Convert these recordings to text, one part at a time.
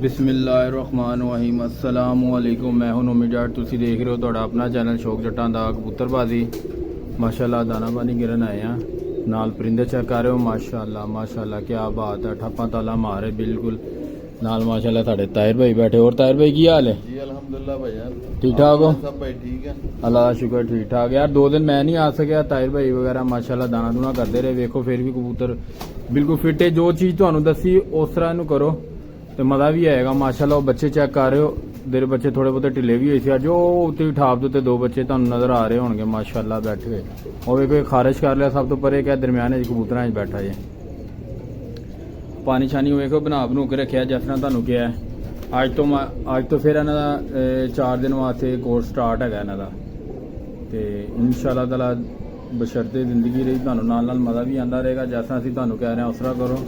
बिस्मिल्लाहिर्रहमानिर्रहीम अस्सलामुअलैकुम। मैं हूं नोमी जाट, तुसी देख रहे हो तुहाडा अपना चैनल शौक जट्टां दा कबूतरबाजी। माशाल्लाह दाना पानी गिरन आए हैं, नाल परिंदे चेक कर रहे हो। माशाल्लाह माशाल्लाह क्या बात है, ठप्पा ताला मारे बिल्कुल नाल। माशाल्लाह साढ़े ताहिर भाई बैठे। और ताहिर भाई की हाल है? जी अल्हम्दुलिल्लाह भाईजान, ठीक ठाक हो? सब भाई ठीक है, अल्लाह का शुक्र ठीक ठाक। यार 2 दिन मैं नहीं आ सकिया, ताहिर भाई वगैरह माशाल्लाह दाना दूना करते रहे। वेखो फिर भी कबूतर बिल्कुल फिट है। जो चीज़ तुहानू दसी उस तरह इनू करो तो मज़ा भी आएगा। माशाल्लाह बच्चे चेक कर रहे हो, देर बच्चे थोड़े बहुत ढिले भी हुए थे अज। उत्ते ठाप दे 2 बच्चे तुहानू नजर आ रहे होंगे माशाल्लाह बैठे हुए। और वेखो खारिश कर लिया सब तो परे क्या दरम्यान कबूतर बैठा है। पानी शानी वेखो बना बनू के रखे जिस तरह तुहानू कहा है। अज तो फिर इन्हों का 4 दिन वास्ते कोर्स स्टार्ट है इन्हों का। तो इंशाअल्लाह ताला बशर्ते जिंदगी रही तुहानू नाल नाल मज़ा भी आता रहेगा। जैसा असीं तुहानू कह रहे हैं उस तरह करो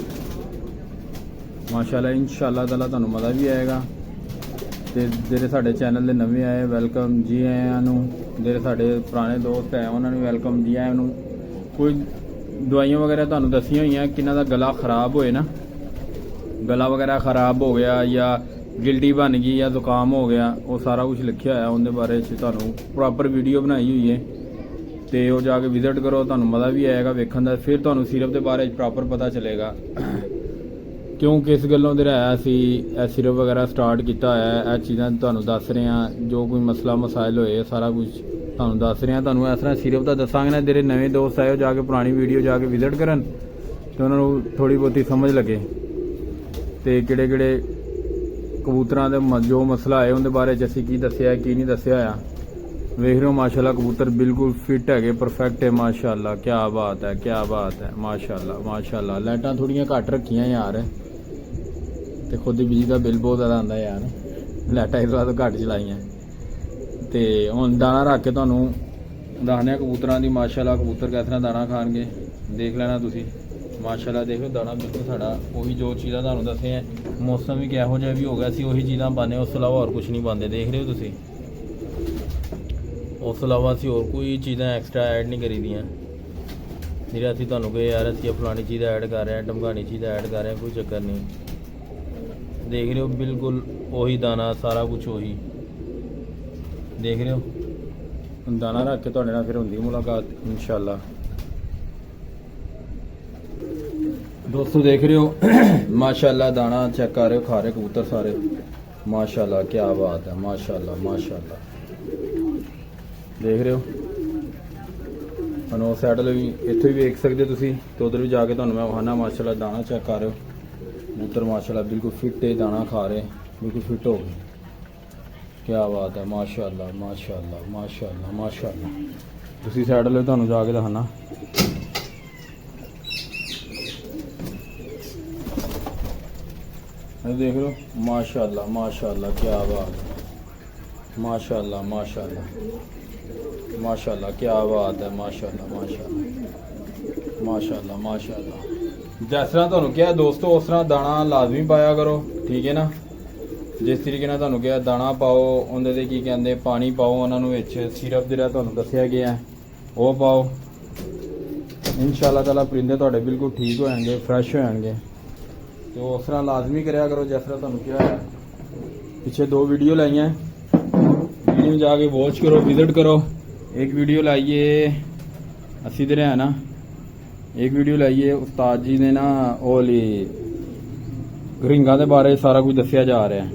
माशाल्लाह। इंशाअल्लाह ताला तुहानू मज़ा भी आएगा। तो जेडे साडे चैनल दे नवे आए वैलकम जी आयां नू, जेडे साडे पुराने दोस्त है उन्होंने वैलकम जी आयां नू। कोई दवाइयां वगैरह तुहानू दसियां होईयां किन्हां दा गला खराब होए ना, गला वगैरह खराब हो गया या गिल्टी बन गई या जुकाम हो गया, वो सारा कुछ लिखा है उनके बारे तुहानू प्रॉपर वीडियो बनाई हुई है। तो वो जाके विजिट करो, तुहानू मज़ा भी आएगा वेखण दा। फिर तुहानू सिरप के बारे प्रॉपर पता चलेगा क्यों किस गलों दे रहा है सिरप वगैरह स्टार्ट किया है। यह चीज़ां तुहानू दस रहे हैं, जो कोई मसला मसाइल होए सारा कुछ तुहानू दस रहे हैं। तुहानू इस तरह सिरप का दसांगे ना, जेडे नवे दोस्त आए जाके पुरानी वीडियो जाके विजिट करन तो उन्होंने थोड़ी बहुती समझ लगे। तो किहड़े किहड़े कबूतरां दे जो मसला है उनके बारे असीं की दस्सिया की नहीं दस्सिया आ। वेख रहे हो माशाल्लाह कबूतर बिल्कुल फिट है, परफेक्ट है माशाल्लाह। क्या बात है, क्या बात है माशाल्लाह माशाल्लाह। लाइटां थोड़ियां घट रखियां यार, तो खुद ही बिजली का बिल बहुत ज़्यादा आता यार, लाइटां इस बार घट चलाइयां। तो हुण दाना रख के तुहानू दसने कबूतरां दी माशाल्लाह कबूतर किस तरह दाना खाणगे देख लेना तुसीं। माशाल्लाह देखो दाना बिल्कुल साड़ा वही जो चीज़ां तुहानू दसे हैं। मौसम भी किहो जिहा भी हो गया, असीं उही चीज़ां पाने, उस अलावा होर कुछ नहीं पाते। देख रहे हो तुसीं, उस अलावा असीं होर कोई चीज़ां एक्सट्रा ऐड नहीं करी दियां। जिहड़ा असीं तुहानू कहे यार असीं फलानी चीज़ ऐड कर रहे हैं, ढमकानी चीज़ ऐड कर रहे हैं, कोई चक्कर नहीं। देख रहे हो बिल्कुल वही दाना, सारा कुछ वही देख रहे हो। दाना रख के तुहाडे नाल फिर हुंदी मुलाकात इंशाअल्लाह। दोस्तों देख रहे हो माशाल्लाह दाना चेक कर रहे हो, खा रहे कबूतर सारे माशाल्लाह। क्या बात है माशाल्लाह माशाल्लाह। देख रहे हो अनो साइड भी इत्थे भी देख सकते तुसीं, तो उधर भी जाके तुहानू मैं वहाना माशाल्लाह दाना चेक कर रहे हो। कबूतर माशाल्लाह बिल्कुल फिट है, दाना खा रहे बिल्कुल फिट हो गए। क्या बात है माशाल्लाह माशाल्लाह माशाल्लाह माशाल्लाह। दूसरी साइड ले तुहानू जाके दिखाना। देख लो माशाल्लाह माशाल्लाह। क्या बात है माशाल्लाह माशाल्लाह माशाल्लाह। क्या बात है माशाल्लाह माशाल्लाह माशाल्लाह माशाल्लाह। जिस तरह तुहानू कहा दोस्तों उस तरह दाना लाजमी पाया करो, ठीक है ना। जिस तरीके नाल तुहानू कहा दाना पाओ, उहदे ते की कहंदे पानी पाओ, उन्होंने विच सिरप जिहड़ा तुहानू दस्सिया गया है वो पाओ। इंशाअल्लाह ताला परिंदे तुहाडे बिल्कुल ठीक हो जाएंगे, फ्रैश हो जाएंगे। तो उस तरह लाजमी कराया करो जिस तरह तुहानू कहा है। पिछे 2 वीडियो लाई हैं, वीडियो जाके वॉच करो, विजिट करो। एक वीडियो लाइए असी इधर है ना, एक वीडियो लाइए उस्ताद जी ने ना ओली रिंगां दे बारे सारा कुछ दस्सिया जा रहा है।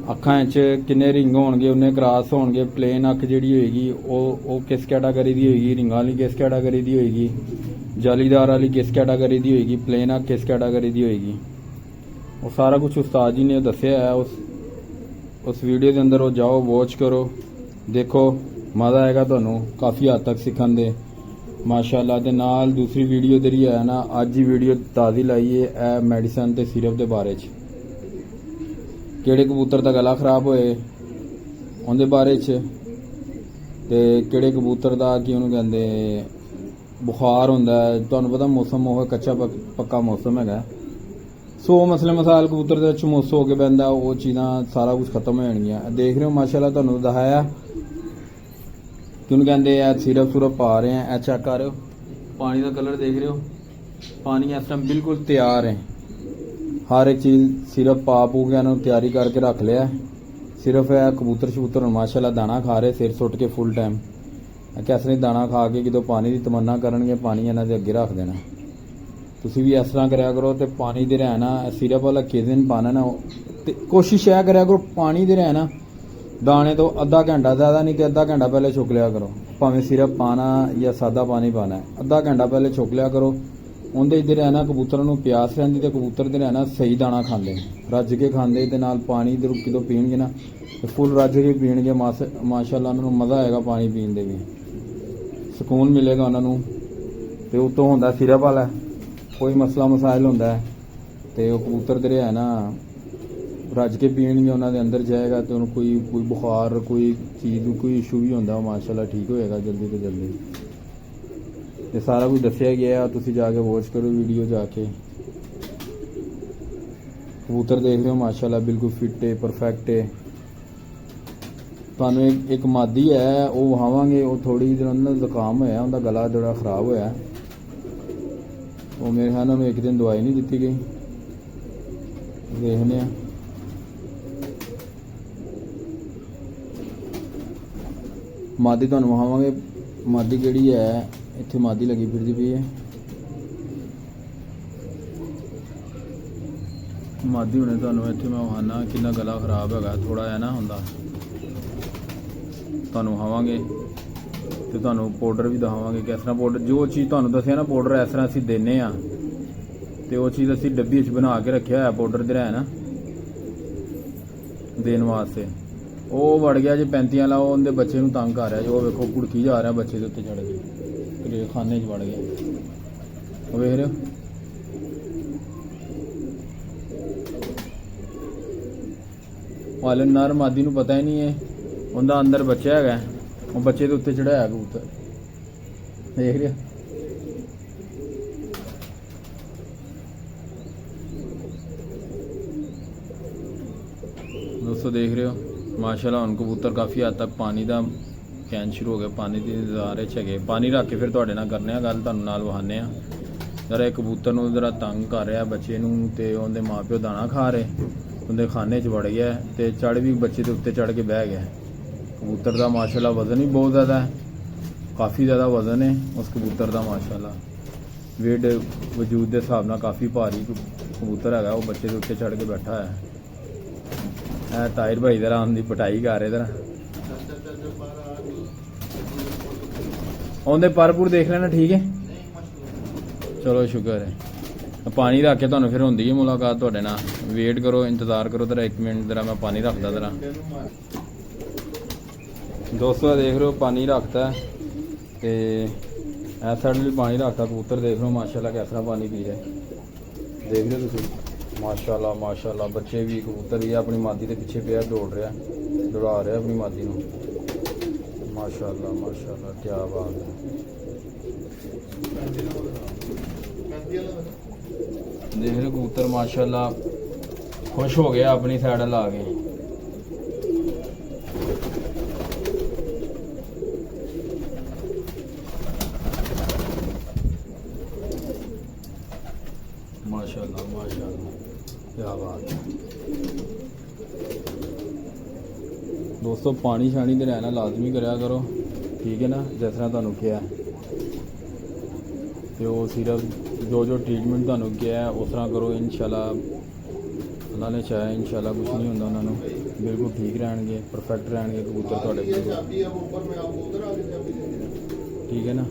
अखां च किन्ने रिंग होणगे, उन्ने क्रॉस होणगे, प्लेन अख जिहड़ी होएगी वो किस कैटागरी दी होएगी, रिंगां वाली किस कैटागरी दी होएगी, जालीदार वाली किस कैटागरी दी होएगी, प्लेन अख किस कैटागरी दी होएगी, वो सारा कुछ उस्ताद जी ने दस्सिया है। उस वीडियो के अंदर वो जाओ वॉच करो, देखो मज़ा आएगा तुहानू काफ़ी हद तक सीखन दे माशाल्लाह। दे नाल दूसरी वीडियो तेरी है ना, अज ही वीडियो ताज़ी लाई है मेडिसन ते सिरप के बारे च। किहड़े कबूतर का गला खराब होए उनके बारे च, ते किहड़े कबूतर का कि उन्होंने कहते बुखार होंदा है। तुहानू पता मौसम हो कच्चा पक्का मौसम है, 100 मसले मसाइल कबूतर दे चमोस हो के बंदा, वो चीज़ां सारा कुछ खत्म हो जाएंगियां। देख रहे हो माशाल्लाह तुहानू दिखाया क्यों कहते सिरप सुरप पा रहे हैं। चेक कर रहे हो पानी का कलर देख रहे हो, पानी इस टाइम बिल्कुल तैयार है। ਹਰ ਇੱਕ ਚੀਜ਼ ਸਿਰਫ ਪਾ ਪੂ ਕੇ ਇਹਨਾਂ ਨੂੰ ਤਿਆਰੀ ਕਰਕੇ ਰੱਖ ਲਿਆ। ਸਿਰਫ ਇਹ ਕਬੂਤਰ ਸ਼ਬੂਤਰ ਹੁਣ ਮਾਸ਼ਾਅੱਲਾ ਦਾਣਾ ਖਾ ਰਹੇ ਸਿਰ ਸੁੱਟ ਕੇ ਫੁੱਲ ਟਾਈਮ। ਕਿਸ ਨੇ ਦਾਣਾ ਖਾ ਕੇ ਜਦੋਂ ਪਾਣੀ ਦੀ ਤਮੰਨਾ ਕਰਨਗੇ ਪਾਣੀ ਇਹਨਾਂ ਦੇ ਅੱਗੇ ਰੱਖ ਦੇਣਾ। ਤੁਸੀਂ ਵੀ ਇਸ ਤਰ੍ਹਾਂ ਕਰਿਆ ਕਰੋ ਤੇ ਪਾਣੀ ਦੇ ਰਹਿਣਾ ਸਿਰਫ ਵਾਲਾ ਕਿਸ ਦਿਨ ਪਾਣਾ ਨਾ ਤੇ ਕੋਸ਼ਿਸ਼ ਇਹ ਕਰਿਆ ਕਰੋ ਪਾਣੀ ਦੇ ਰਹਿਣਾ ਦਾਣੇ ਤੋਂ ਅੱਧਾ ਘੰਟਾ ਜ਼ਿਆਦਾ ਨਹੀਂ ਤੇ ਅੱਧਾ ਘੰਟਾ ਪਹਿਲੇ ਛੁੱਕ ਲਿਆ ਕਰੋ। ਭਾਵੇਂ ਸਿਰਫ ਪਾਣਾ ਜਾਂ ਸਾਦਾ ਪਾਣੀ ਪਾਣਾ ਅੱਧਾ ਘੰਟਾ ਪਹਿਲੇ ਛੁੱਕ ਲਿਆ ਕਰੋ। ਉਹਦੇ ਇੱਧਰ ਰਹਿਣਾ ਕਬੂਤਰਾਂ ਨੂੰ ਪਿਆਸ ਰਹਿੰਦੀ ਤੇ ਕਬੂਤਰ ਦੇ ਰਹਿਣਾ ਸਹੀ ਦਾਣਾ ਖਾਂਦੇ ਰੱਜ ਕੇ ਖਾਂਦੇ ਤੇ ਨਾਲ ਪਾਣੀ ਦੇ ਰੁਕੀ ਤੋਂ ਪੀਣਗੇ ਨਾ ਤੇ ਫੁੱਲ ਰੱਜ ਕੇ ਪੀਣਗੇ। ਮਾਸ਼ਾਅੱਲਾ ਉਹਨਾਂ ਨੂੰ ਮਜ਼ਾ ਆਏਗਾ ਪਾਣੀ ਪੀਣ ਦੇ ਵੀ ਸਕੂਨ ਮਿਲੇਗਾ ਉਹਨਾਂ ਨੂੰ। ਤੇ ਉਤੋਂ ਹੁੰਦਾ ਸਿਰਫ ਵਾਲਾ ਕੋਈ ਮਸਲਾ ਮਸਾਇਲ ਹੁੰਦਾ ਤੇ ਉਹ ਕਬੂਤਰ ਦੇ ਰਿਹਾ ਨਾ ਰੱਜ ਕੇ ਪੀਣਗੇ ਉਹਨਾਂ ਦੇ ਅੰਦਰ ਜਾਏਗਾ ਤੇ ਉਹਨੂੰ ਕੋਈ ਬੁਖਾਰ ਕੋਈ ਚੀਜ਼ ਕੋਈ ਇਸ਼ੂ ਵੀ ਹੁੰਦਾ ਮਾਸ਼ਾਅੱਲਾ ਠੀਕ ਹੋਏਗਾ ਜਲਦੀ ਤੋਂ ਜਲਦੀ। ਤੇ ਸਾਰਾ ਕੁਝ ਦੱਸਿਆ ਗਿਆ ਤੁਸੀਂ ਜਾ ਕੇ ਵਾਚ ਕਰੋ ਵੀਡੀਓ ਜਾ ਕੇ। ਕਬੂਤਰ ਦੇਖ ਰਹੇ ਹੋ ਮਾਸ਼ਾਅੱਲਾ ਬਿਲਕੁਲ ਫਿੱਟ ਹੈ ਪਰਫੈਕਟ ਹੈ। ਤੁਹਾਨੂੰ ਇੱਕ ਮਾਦੀ ਹੈ ਉਹ ਵਹਾਵਾਂਗੇ ਉਹ ਥੋੜੀ ਜਿਹੀ ਉਹਨਾਂ ਦਾ ਜ਼ੁਕਾਮ ਹੋਇਆ ਉਹਦਾ ਗਲਾ ਥੋੜਾ ਖਰਾਬ ਹੋਇਆ ਉਹ ਮੇਰੇ ਖਿਆਲ ਨਾਲ ਇੱਕ ਦਿਨ ਦਵਾਈ ਨਹੀਂ ਦਿੱਤੀ ਗਈ ਦੇਖਦੇ ਆ। ਮਾਦੀ ਤੁਹਾਨੂੰ ਵਹਾਵਾਂਗੇ ਮਾਦੀ ਕਿਹੜੀ ਹੈ ਇੱਥੇ ਮਾਦੀ ਲੱਗੀ ਫਿਰਦੀ ਪਈ ਹੈ ਮਾਦੀ ਹੁਣੇ ਤੁਹਾਨੂੰ ਇੱਥੇ ਮੈਂ ਵਹਾਨਾ ਕਿੰਨਾ ਗਲਾ ਖਰਾਬ ਹੈਗਾ ਥੋੜਾ ਜਿਹਾ ਨਾ ਹੁੰਦਾ ਤੁਹਾਨੂੰ ਵਹਾਵਾਂਗੇ ਤੇ ਤੁਹਾਨੂੰ ਪਾਊਡਰ ਵੀ ਦਿਖਾਵਾਂਗੇ ਕਿਸ ਤਰ੍ਹਾਂ ਪਾਊਡਰ ਜੋ ਚੀਜ਼ ਤੁਹਾਨੂੰ ਦੱਸਿਆ ਨਾ ਪਾਊਡਰ ਇਸ ਤਰ੍ਹਾਂ ਅਸੀਂ ਦਿੰਨੇ ਆ ਤੇ ਉਹ ਚੀਜ਼ ਅਸੀਂ ਡੱਬੀ 'ਚ ਬਣਾ ਕੇ ਰੱਖਿਆ ਹੋਇਆ ਪਾਊਡਰ ਦੇ ਰਹਿ ਨਾ ਦੇਣ ਵਾਸਤੇ। ਉਹ ਵੜ ਗਿਆ ਜੀ 35 ਵਾਲਾ ਉਹ ਉਹਦੇ ਬੱਚੇ ਨੂੰ ਤੰਗ ਕਰ ਰਿਹਾ ਜੀ ਉਹ ਵੇਖੋ ਕੁੜਕੀ ਜਾ ਰਿਹਾ ਬੱਚੇ ਦੇ ਉੱਤੇ ਚੜ ਕੇ ਤੇ ਖਾਨੇ 'ਚ ਵੜ ਗਿਆ ਉਹ ਵੇਖ ਰਹੇ ਹੋ। ਵਾਲੇ ਨਰ ਮਾਦੀ ਨੂੰ ਪਤਾ ਹੀ ਨਹੀਂ ਹੈ ਉਹਦਾ ਅੰਦਰ ਬੱਚਾ ਹੈਗਾ ਉਹ ਬੱਚੇ ਦੇ ਉੱਤੇ ਚੜਾਇਆ ਕਬੂਤਰ ਦੇਖ ਰਿਹਾ। ਦੋਸਤੋ ਦੇਖ ਰਹੇ ਹੋ ਮਾਸ਼ਾਅੱਲਾ ਹੁਣ ਕਬੂਤਰ ਕਾਫੀ ਹੱਦ ਤੱਕ ਪਾਣੀ ਦਾ ਕਹਿਣ ਸ਼ੁਰੂ ਹੋ ਗਿਆ ਪਾਣੀ ਦੀ ਇੰਤਜ਼ਾਰ 'ਚ ਹੈਗੇ। ਪਾਣੀ ਰੱਖ ਕੇ ਫਿਰ ਤੁਹਾਡੇ ਨਾਲ ਕਰਨੇ ਆ ਗੱਲ ਤੁਹਾਨੂੰ ਨਾਲ ਵਹਾਨੇ ਆ। ਜਰਾ ਕਬੂਤਰ ਨੂੰ ਜਰਾ ਤੰਗ ਕਰ ਰਿਹਾ ਬੱਚੇ ਨੂੰ ਤੇ ਉਹਦੇ ਮਾਪਿਓ ਦਾਣਾ ਖਾ ਰਹੇ ਉਹਦੇ ਖਾਨੇ 'ਚ ਵੜ ਗਿਆ ਤੇ ਚੜ ਵੀ ਬੱਚੇ ਦੇ ਉੱਤੇ ਚੜ ਕੇ ਬਹਿ ਗਿਆ। ਕਬੂਤਰ ਦਾ ਮਾਸ਼ਾਅੱਲਾ ਵਜ਼ਨ ਵੀ ਬਹੁਤ ਜ਼ਿਆਦਾ ਹੈ ਕਾਫੀ ਜ਼ਿਆਦਾ ਵਜ਼ਨ ਹੈ ਉਸ ਕਬੂਤਰ ਦਾ ਮਾਸ਼ਾਅੱਲਾ ਵੇਟ ਵਜੂਦ ਦੇ ਹਿਸਾਬ ਨਾਲ ਕਾਫੀ ਭਾਰੀ ਕਬੂਤਰ ਹੈਗਾ ਉਹ ਬੱਚੇ ਦੇ ਉੱਤੇ ਚੜ ਕੇ ਬੈਠਾ ਹੈ। ਇਹ ਤਾਹਿਰ ਭਾਈ ਦਾ ਆਮ ਦੀ ਪਟਾਈ ਕਰ ਰਹੇ ਦਰ ਆਉਂਦੇ ਪਰਪੂਰ ਦੇਖ ਲੈਣਾ ਠੀਕ ਹੈ ਚਲੋ ਸ਼ੁਕਰ ਹੈ। ਪਾਣੀ ਰੱਖ ਕੇ ਤੁਹਾਨੂੰ ਫਿਰ ਹੁੰਦੀ ਹੈ ਮੁਲਾਕਾਤ ਤੁਹਾਡੇ ਨਾਲ ਵੇਟ ਕਰੋ ਇੰਤਜ਼ਾਰ ਕਰੋ ਜ਼ਰਾ 1 ਮਿੰਟ ਜ਼ਰਾ ਮੈਂ ਪਾਣੀ ਰੱਖਦਾ ਜ਼ਰਾ। ਦੋਸਤੋ ਦੇਖ ਰਹੇ ਹੋ ਪਾਣੀ ਰੱਖਤਾ ਤੇ ਇਸ ਸਾਈਡ ਵੀ ਪਾਣੀ ਰੱਖਤਾ ਕਬੂਤਰ ਦੇਖ ਰਹੇ ਹੋ ਮਾਸ਼ਾਅੱਲਾ ਕਿਸ ਤਰ੍ਹਾਂ ਪਾਣੀ ਪੀ ਰਿਹਾ ਦੇਖ ਰਹੇ ਤੁਸੀਂ ਮਾਸ਼ਾਅੱਲਾ ਮਾਸ਼ਾਅੱਲਾ ਬੱਚੇ ਵੀ ਕਬੂਤਰ ਵੀ ਆਪਣੀ ਮਾਦੀ ਦੇ ਪਿੱਛੇ ਪਿਆ ਦੌੜ ਰਿਹਾ ਦੌੜਾ ਰਿਹਾ ਆਪਣੀ ਮਾਦੀ ਨੂੰ ਮਾਸ਼ਾਅੱਲਾ ਮਾਸ਼ਾਅੱਲਾ ਕੀ ਬਾਤ ਹੈ। ਦੇਖ ਰਹੇ ਕਬੂਤਰ ਮਾਸ਼ਾਅੱਲਾ ਖੁਸ਼ ਹੋ ਗਿਆ ਆਪਣੀ ਸਾਈਡ ਲਾ ਕੇ माशाल्लाह माशाल्लाह क्या बात है। दोस्तों पानी शानी ते रहना लाजमी करया करो ठीक है ना जिस तरह तुहानू किया ते वो सिर्फ जो जो ट्रीटमेंट तुहानू किया है उस तरह करो इंशाल्लाह अल्लाह ने चाहे इंशाल्लाह कुछ नहीं होंदा उन्होंने बिल्कुल ठीक रहणगे परफेक्ट रहणगे कबूतर तुहाडे ठीक है ना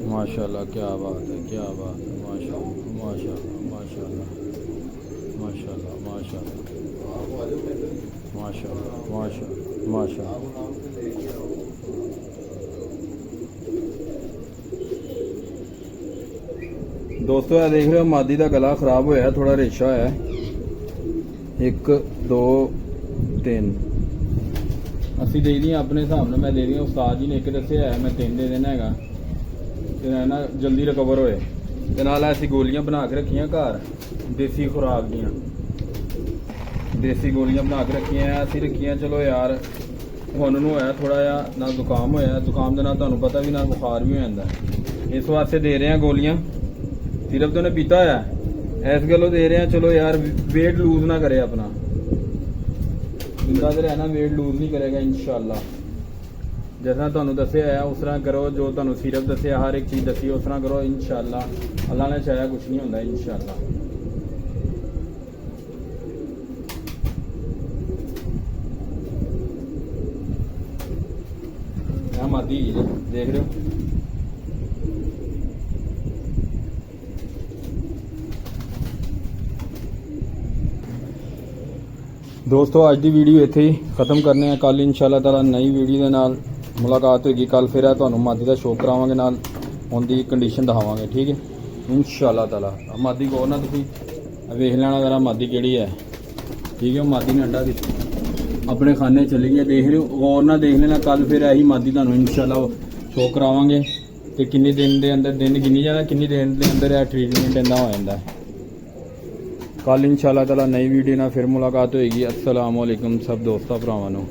माशाल्लाह क्या बात है माशाल्लाह माशाल्लाह माशाल्लाह माशाल्लाह माशाल्लाह माशाल्लाह माशाल्लाह माशाल्लाह। दोस्तों ये देख रहे हो मादी का गला खराब होया थोड़ा रेशा है 1 2 3 ਅਸੀਂ ਦੇ ਦੀਆਂ ਆਪਣੇ ਹਿਸਾਬ ਨਾਲ ਮੈਂ ਦੇ ਦੀਆਂ ਉਸਤਾਦ ਜੀ ਨੇ ਇੱਕ ਦੱਸਿਆ ਹੈ ਮੈਂ 3 ਦੇ ਦੇਣਾ ਹੈਗਾ ਤੇ ਨਾ ਜਲਦੀ ਰਿਕਵਰ ਹੋਏ ਤੇ ਨਾਲ ਅਸੀਂ ਗੋਲੀਆਂ ਬਣਾ ਕੇ ਰੱਖੀਆਂ ਘਰ ਦੇਸੀ ਖੁਰਾਕ ਦੀਆਂ ਦੇਸੀ ਗੋਲੀਆਂ ਬਣਾ ਕੇ ਰੱਖੀਆਂ ਅਸੀਂ ਰੱਖੀਆਂ ਚਲੋ ਯਾਰ ਹੁਣ ਨੂੰ ਹੋਇਆ ਥੋੜਾ ਜਿਹਾ ਨਾ ਜ਼ੁਕਾਮ ਹੋਇਆ ਜ਼ੁਕਾਮ ਦੇ ਨਾਲ ਤੁਹਾਨੂੰ ਪਤਾ ਵੀ ਨਾ ਬੁਖਾਰ ਵੀ ਹੋ ਜਾਂਦਾ ਇਸ ਵਾਸਤੇ ਦੇ ਰਹੇ ਹਾਂ ਗੋਲੀਆਂ ਸਿਰਫ ਤਾਂ ਉਹਨੇ ਪੀਤਾ ਹੋਇਆ ਇਸ ਗੱਲੋਂ ਦੇ ਰਹੇ ਆ। ਚਲੋ ਯਾਰ weight ਲੂਜ਼ ਨਾ ਕਰੇ ਆਪਣਾ, ਜਿੰਦਾ ਤੇ ਰਹਿਣਾ weight ਲੂਜ਼ ਨਹੀਂ ਕਰੇਗਾ ਇਨਸ਼ਾਅੱਲਾ। ਜਿਸ ਤਰ੍ਹਾਂ ਤੁਹਾਨੂੰ ਦੱਸਿਆ ਹੈ ਉਸ ਤਰ੍ਹਾਂ ਕਰੋ, ਜੋ ਤੁਹਾਨੂੰ ਸਿਰਫ ਦੱਸਿਆ ਹਰ ਇੱਕ ਚੀਜ਼ ਦੱਸੀ ਉਸ ਤਰ੍ਹਾਂ ਕਰੋ ਇਨਸ਼ਾਅੱਲਾ। ਅੱਲਾ ਨੇ ਚਾਹਿਆ ਕੁਝ ਨਹੀਂ ਹੁੰਦਾ ਇਨਸ਼ਾਅੱਲਾ। ਇਹ ਮਾਦੀ ਜੀ ਦੇਖ ਰਹੇ ਹੋ। ਦੋਸਤੋ ਅੱਜ ਦੀ ਵੀਡੀਓ ਇੱਥੇ ਹੀ ਖਤਮ ਕਰਨੇ ਆ। ਕੱਲ ਇਨਸ਼ਾਅੱਲਾ ਤਾਲਾ ਨਈ ਵੀਡੀਓ ਦੇ ਨਾਲ ਮੁਲਾਕਾਤ ਹੋਏਗੀ। ਕੱਲ ਫਿਰ ਤੁਹਾਨੂੰ ਮਾਦੀ ਦਾ ਸ਼ੌਕ ਕਰਾਵਾਂਗੇ, ਨਾਲ ਉਹਦੀ ਕੰਡੀਸ਼ਨ ਦਿਖਾਵਾਂਗੇ, ਠੀਕ ਹੈ ਇਨਸ਼ਾਅੱਲਾ ਤਾਲਾ। ਮਾਦੀ ਕੋ ਨਾ ਤੁਸੀਂ ਵੇਖ ਲੈਣਾ ਜ਼ਰਾ ਮਾਦੀ ਕਿਹੜੀ ਹੈ, ਠੀਕ ਹੈ। ਮਾਦੀ ਨੇ ਅੰਡਾ ਦਿੱਤਾ ਆਪਣੇ ਖਾਨੇ ਚਲੀ ਗਈ, ਦੇਖ ਰਹੇ ਹੋ, ਗੌਰ ਨਾਲ ਦੇਖ ਲੈਣਾ। ਕੱਲ ਫਿਰ ਇਹੀ ਮਾਦੀ ਤੁਹਾਨੂੰ ਇਨਸ਼ਾਅੱਲਾ ਸ਼ੌਕ ਕਰਾਵਾਂਗੇ ਤੇ ਕਿੰਨੇ ਦਿਨ ਦੇ ਅੰਦਰ ਦਿਨ ਗਿਣੀ ਜਾਣਾ, ਕਿੰਨੀ ਦਿਨ ਦੇ ਅੰਦਰ ਇਹ ਟ੍ਰੀਟਮੈਂਟ ਇੰਦਾ ਹੋ ਜਾਂਦਾ। ਕੱਲ ਇਨਸ਼ਾਅੱਲਾ ਤਾਲਾ ਨਈ ਵੀਡੀਓ ਨਾਲ ਫਿਰ ਮੁਲਾਕਾਤ ਹੋਏਗੀ। अस्सलाम वालेकुम सब दोस्तों भरावां नूं।